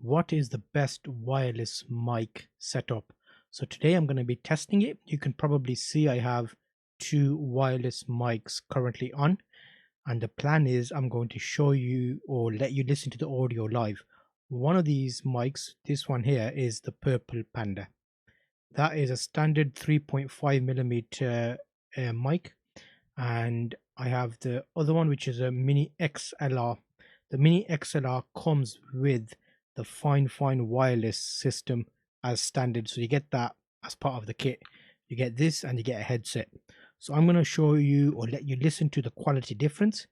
what is the best wireless mic setup. So today I'm going to be testing it. You can probably see I have two wireless mics currently on, and the plan is I'm going to show you or let you listen to the audio live. One of these mics, this one here, is the Purple Panda. That is a standard 3.5mm mic, and I have the other one, which is a mini XLR. The mini XLR comes with the fine wireless system as standard, so you get that as part of the kit. You get this and you get a headset. So I'm going to show you or let you listen to the quality difference.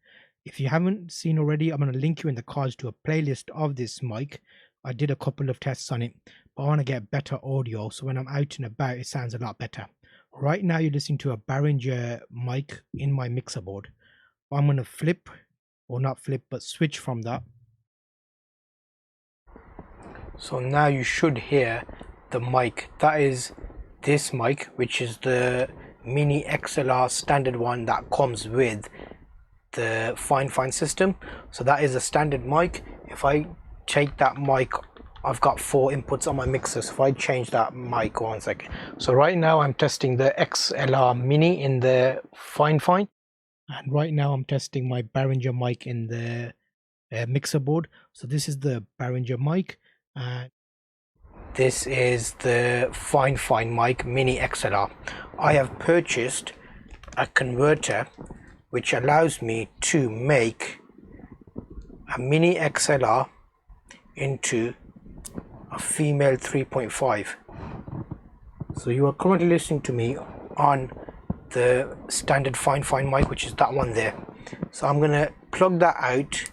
If you haven't seen already, I'm going to link you in the cards to a playlist of this mic. I did a couple of tests on it, but I want to get better audio, so when I'm out and about it sounds a lot better. Right now you're listening to a Behringer mic in my mixer board. I'm going to flip, or not flip, but switch from that. So now you should hear the mic. That is this mic, which is the mini XLR standard one that comes with the fine system. So that is a standard mic. If I take that mic, I've got 4 inputs on my mixer. So if I change that mic, 1 second. So right now I'm testing the XLR mini in the fine, and right now I'm testing my Behringer mic in the mixer board. So this is the Behringer mic, and this is the fine mic mini XLR. I have purchased a converter which allows me to make a mini XLR into a female 3.5. So you are currently listening to me on the standard fine mic, which is that one there. So I'm going to plug that out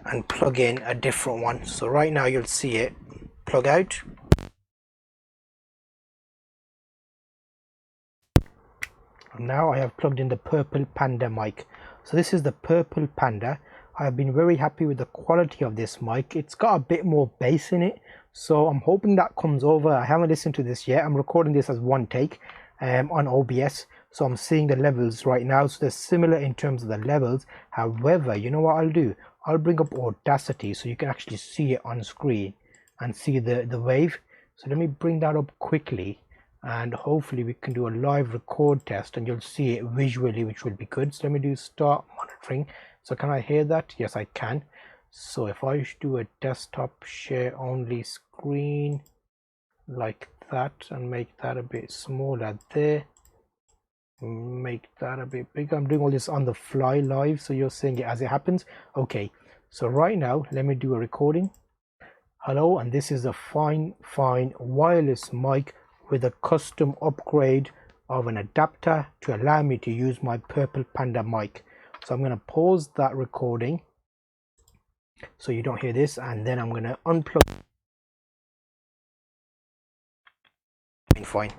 and plug in a different one. So right now you'll see it plug out. And now I have plugged in the Purple Panda mic. So this is the Purple Panda. I have been very happy with the quality of this mic. It's got a bit more bass in it, so I'm hoping that comes over. I haven't listened to this yet. I'm recording this as one take on OBS, so I'm seeing the levels right now. So they're similar in terms of the levels. However, you know what I'll do? I'll bring up Audacity so you can actually see it on screen and see the wave. So let me bring that up quickly, and hopefully we can do a live record test and you'll see it visually, which will be good. So let me do start monitoring. So can I hear that? Yes, I can. So if I do a desktop share only screen like that and make that a bit smaller there, make that a bit bigger. I'm doing all this on the fly live, so you're seeing it as it happens. Okay, so right now let me do a recording. Hello, and this is a fine wireless mic with a custom upgrade of an adapter to allow me to use my Purple Panda mic. So I'm going to pause that recording so you don't hear this, and then I'm going to unplug. Fine.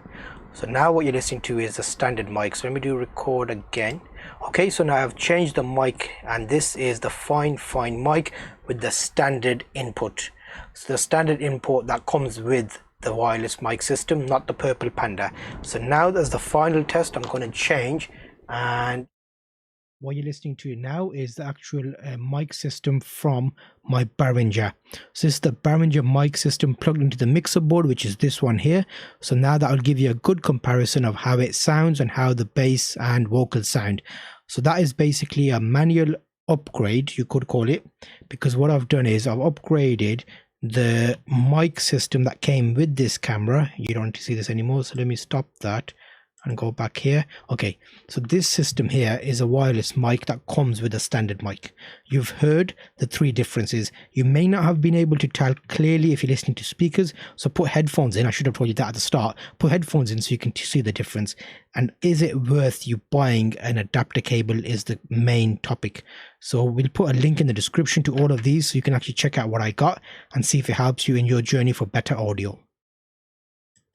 So now what you're listening to is the standard mic. So let me do record again. Okay, so now I've changed the mic, and this is the fine mic with the standard input. So the standard input that comes with the wireless mic system, not the Purple Panda. So now there's the final test. I'm going to change, and what you're listening to now is the actual mic system from my Behringer. So this is the Behringer mic system plugged into the mixer board, which is this one here. So now that will give you a good comparison of how it sounds and how the bass and vocals sound. So that is basically a manual upgrade, you could call it, because what I've done is I've upgraded the mic system that came with this camera. You don't want to see this anymore, so let me stop that and go back here. Okay, so this system here is a wireless mic that comes with a standard mic. You've heard the 3 differences. You may not have been able to tell clearly if you're listening to speakers, so put headphones in. I should have told you that at the start. Put headphones in so you can see the difference. And is it worth you buying an adapter cable is the main topic. So we'll put a link in the description to all of these so you can actually check out what I got and see if it helps you in your journey for better audio.